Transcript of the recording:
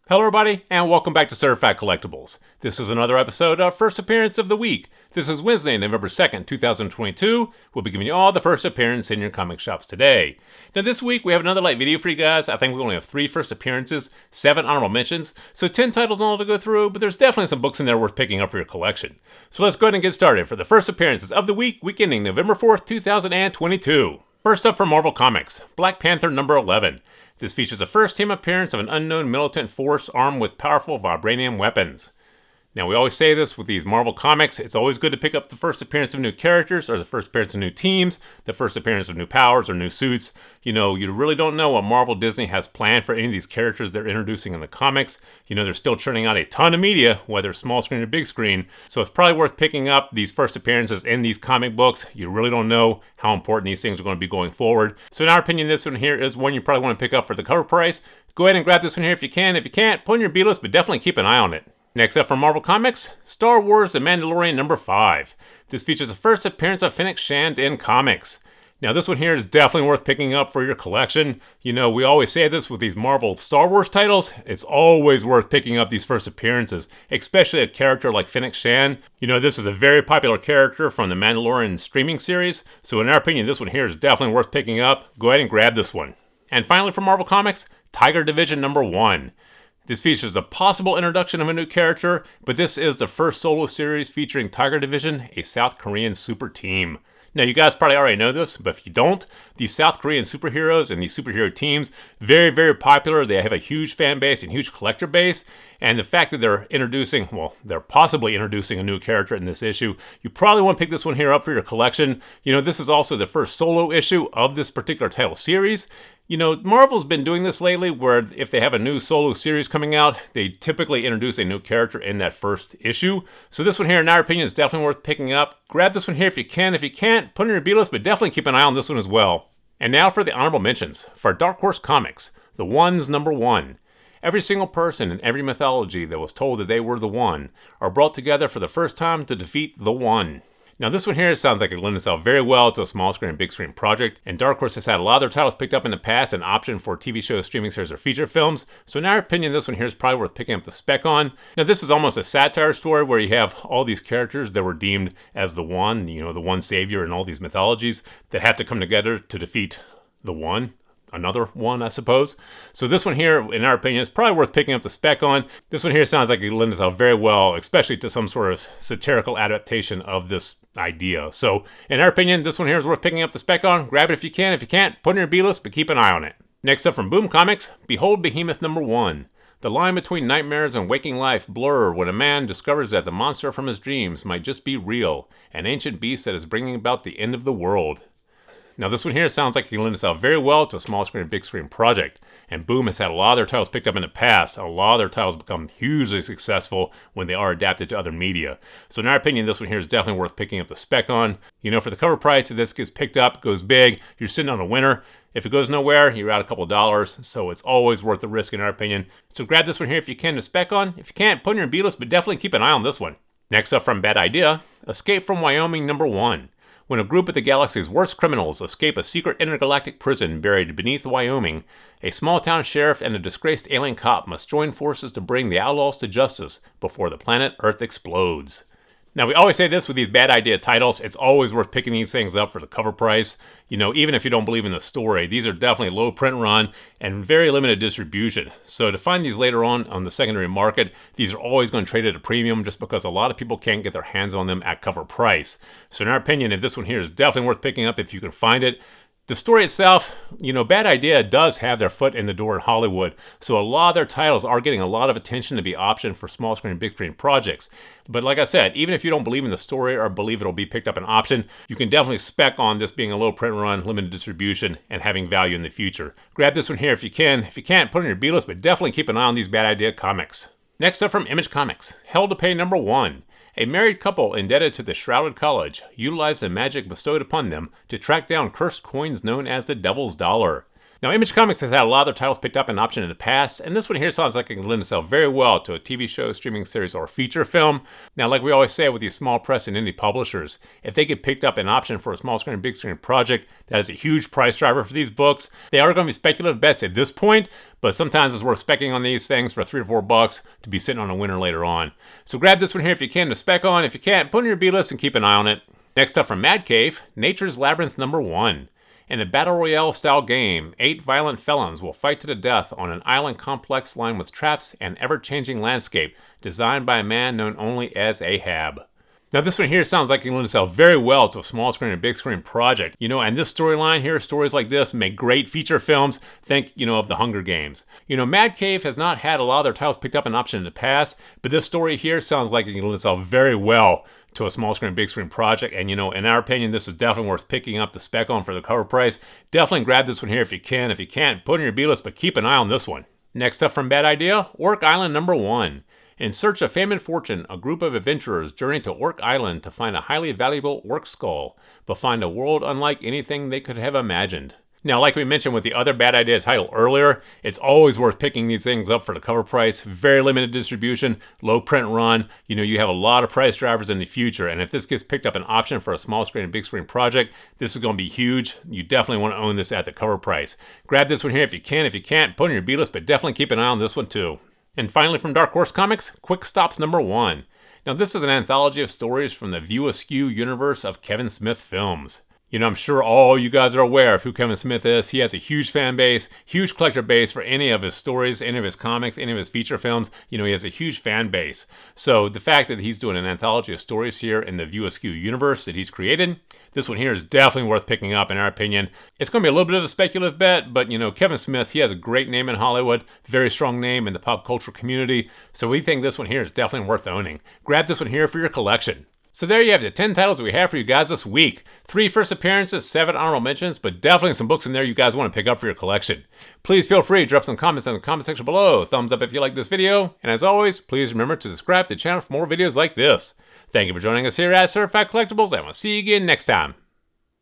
Hello everybody, and welcome back to Certified Collectibles. This is another episode of First Appearance of the Week. This is Wednesday, November 2nd, 2022. We'll be giving you all the first appearance in your comic shops today. Now this week we have another light video for you guys. I think we only have 3 first appearances, 7 honorable mentions, so 10 titles all to go through, but there's definitely some books in there worth picking up for your collection. So let's go ahead and get started for the first appearances of the week, week ending November 4th, 2022. First up from Marvel Comics, Black Panther number 11. This features the first team appearance of an unknown militant force armed with powerful vibranium weapons. Now, we always say this with these Marvel comics, it's always good to pick up the first appearance of new characters, or the first appearance of new teams, the first appearance of new powers or new suits. You know, you really don't know what Marvel Disney has planned for any of these characters they're introducing in the comics. You know, they're still churning out a ton of media, whether small screen or big screen, so it's probably worth picking up these first appearances in these comic books. You really don't know how important these things are going to be going forward. So in our opinion, this one here is one you probably want to pick up for the cover price. Go ahead and grab this one here if you can. If you can't, put in your B-list, but definitely keep an eye on it. Next up from Marvel Comics, Star Wars The Mandalorian number 5. This features the first appearance of Fennec Shand in comics. Now this one here is definitely worth picking up for your collection. You know, we always say this with these Marvel Star Wars titles, it's always worth picking up these first appearances, especially a character like Fennec Shand. You know, this is a very popular character from the Mandalorian streaming series, so in our opinion, this one here is definitely worth picking up. Go ahead and grab this one. And finally from Marvel Comics, Tiger Division number 1. This features a possible introduction of a new character, but this is the first solo series featuring Tiger Division, a South Korean super team. Now, you guys probably already know this, but if you don't, these South Korean superheroes and these superhero teams, very, very popular. They have a huge fan base and huge collector base. And the fact that they're possibly introducing a new character in this issue, you probably want to pick this one here up for your collection. You know, this is also the first solo issue of this particular title series. You know, Marvel's been doing this lately where if they have a new solo series coming out, they typically introduce a new character in that first issue. So this one here, in our opinion, is definitely worth picking up. Grab this one here if you can. If you can't, put it in your B-list, but definitely keep an eye on this one as well. And now for the honorable mentions. For Dark Horse Comics, The Ones number 1. Every single person in every mythology that was told that they were the One are brought together for the first time to defeat the One. Now this one here sounds like it lends itself very well to a small screen and big screen project, and Dark Horse has had a lot of their titles picked up in the past and optioned for TV shows, streaming series, or feature films, so in our opinion this one here is probably worth picking up the spec on. Now this is almost a satire story where you have all these characters that were deemed as the One, you know, the One Savior in all these mythologies that have to come together to defeat the One. Another one, I suppose. So this one here, in our opinion, is probably worth picking up the spec on. This one here sounds like it lends itself very well, especially to some sort of satirical adaptation of this idea. So in our opinion, this one here is worth picking up the spec on. Grab it if you can. If you can't, put it in your B-list, but keep an eye on it. Next up from Boom Comics, Behold Behemoth number 1. The line between nightmares and waking life blur when a man discovers that the monster from his dreams might just be real, an ancient beast that is bringing about the end of the world. Now this one here sounds like it can lend itself very well to a small screen and big screen project, and Boom has had a lot of their titles picked up in the past. A lot of their titles become hugely successful when they are adapted to other media. So in our opinion, this one here is definitely worth picking up the spec on. You know, for the cover price, if this gets picked up, goes big, you're sitting on a winner. If it goes nowhere, you're out a couple of dollars, so it's always worth the risk in our opinion. So grab this one here if you can to spec on. If you can't, put in your B-list, but definitely keep an eye on this one. Next up from Bad Idea, Escape from Wyoming number 1. When a group of the galaxy's worst criminals escape a secret intergalactic prison buried beneath Wyoming, a small-town sheriff and a disgraced alien cop must join forces to bring the outlaws to justice before the planet Earth explodes. Now, we always say this with these Bad Idea titles, it's always worth picking these things up for the cover price. You know, even if you don't believe in the story, these are definitely low print run and very limited distribution. So to find these later on the secondary market, these are always going to trade at a premium just because a lot of people can't get their hands on them at cover price. So in our opinion, if this one here is definitely worth picking up if you can find it. The story itself, you know, Bad Idea does have their foot in the door in Hollywood, so a lot of their titles are getting a lot of attention to be optioned for small screen and big screen projects. But like I said, even if you don't believe in the story or believe it'll be picked up an option, you can definitely spec on this being a low print run, limited distribution, and having value in the future. Grab this one here if you can. If you can't, put it in your B-list, but definitely keep an eye on these Bad Idea comics. Next up from Image Comics, Hell to Pay number 1. A married couple indebted to the Shrouded College utilize the magic bestowed upon them to track down cursed coins known as the Devil's Dollar. Now, Image Comics has had a lot of their titles picked up and optioned in the past, and this one here sounds like it can lend itself very well to a TV show, streaming series, or feature film. Now, like we always say with these small press and indie publishers, if they get picked up and optioned for a small screen, big screen project, that is a huge price driver for these books. They are going to be speculative bets at this point, but sometimes it's worth specking on these things for $3 to $4 to be sitting on a winner later on. So grab this one here if you can to spec on. If you can't, put it in your B-list and keep an eye on it. Next up from Mad Cave, Nature's Labyrinth #1. In a battle royale style game, 8 violent felons will fight to the death on an island complex lined with traps and ever-changing landscape designed by a man known only as Ahab. Now this one here sounds like it can lend itself very well to a small screen or big screen project. And this storyline here, stories like this make great feature films. Think, of the Hunger Games. Mad Cave has not had a lot of their titles picked up and optioned in the past, but this story here sounds like it can lend itself very well to a small screen, big screen project. And in our opinion, this is definitely worth picking up the spec on for the cover price. Definitely grab this one here if you can. If you can't, put it in your B-list, but keep an eye on this one. Next up from Bad Idea, Orc Island #1. In search of fame and fortune, a group of adventurers journey to Orc Island to find a highly valuable orc skull, but find a world unlike anything they could have imagined. Now, like we mentioned with the other Bad Idea title earlier, it's always worth picking these things up for the cover price. Very limited distribution, low print run. You have a lot of price drivers in the future, and if this gets picked up an option for a small screen and big screen project, this is going to be huge. You definitely want to own this at the cover price. Grab this one here if you can. If you can't, put it in your B-list, but definitely keep an eye on this one too. And finally from Dark Horse Comics, Quick Stops #1. Now this is an anthology of stories from the View Askew universe of Kevin Smith films. I'm sure all you guys are aware of who Kevin Smith is. He has a huge fan base, huge collector base for any of his stories, any of his comics, any of his feature films. He has a huge fan base. So the fact that he's doing an anthology of stories here in the View Askew universe that he's created, this one here is definitely worth picking up in our opinion. It's going to be a little bit of a speculative bet, but Kevin Smith, he has a great name in Hollywood, very strong name in the pop culture community. So we think this one here is definitely worth owning. Grab this one here for your collection. So there you have the 10 titles we have for you guys this week. 3 first appearances, 7 honorable mentions, but definitely some books in there you guys want to pick up for your collection. Please feel free to drop some comments in the comment section below. Thumbs up if you like this video. And as always, please remember to subscribe to the channel for more videos like this. Thank you for joining us here at Certified Collectibles, and we'll see you again next time.